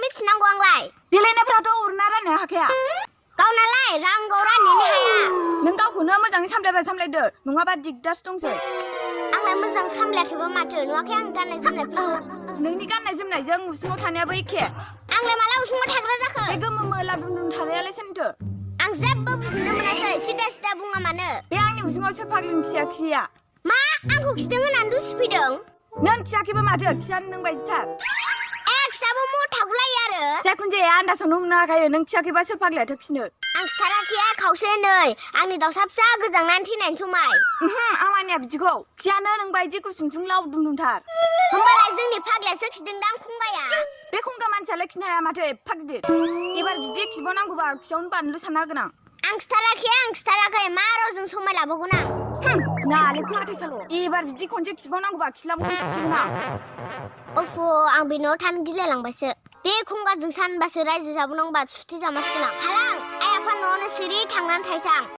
मिथिनांगौ आंलाय देलायनायफ्राथ' उरना राननो हाखाया गावनालाय रांगौ राननोनो हाया नों गावखौनो मोजाङै सामलायदो नङाबा दिगदारसो दंसै आंलाय मोजां सामलायाखैबा माथो नुवाखै आं गाननाय जोमनायफोरखौ नोंनि गाननाय जोमनायजों उसुङाव थानायाबो एखे आंलाय माला उसुङाव थाग्रा जाखो बे गोमो मोला दुमदुम थानायालाय सोरनिथो आं जेबो बुजिनो मोनासै सिदा बुङा मानो बे आंनि उसुङाव सोर फाग्लिनि फिसाया खिया मा आंखौ खिदों होननानै दुसिफैदों नों खियाखैबा माथो खियानो नों बायदिथार खियाबो मथागुलायो आरो जायखुन जाया आन्दासावनो हमनो हाखायो नों खियाखैबा सोर फाग्लियाथो खिनो आं खिथाराखै खावसे नै आंनि दाउसा फिसा गोजांनानै थैनायनि समाय आमानिया बिदिखौ खियानो नों बायदि गुसुंसुं लाव दुमदुमथार होमबालाय जोंनि फाग्लायासो खिदोंदां खुंगाया बे खुंगा मानसियालाय खिनो हाया माथो एफा गिदिर एबार बिदि खिबावनांगौबा खियावनो बानलु सानना होगोन आं खिथाराखै मा रावजों समाय लाबावगोन आं नालेंखर हाथायसाल' एबार बिदि खनसे खिबावनांगौबा खिलाबखौनो सुथेगोन आं आं बे न'आव थानो गिलायलांबायसो बे खुंगाजों सानबासो रायजो जाबावनांगौबा सुथि जामासगोन आं खालां आइ आफा न'आवनो सिरि थांनानै थायसां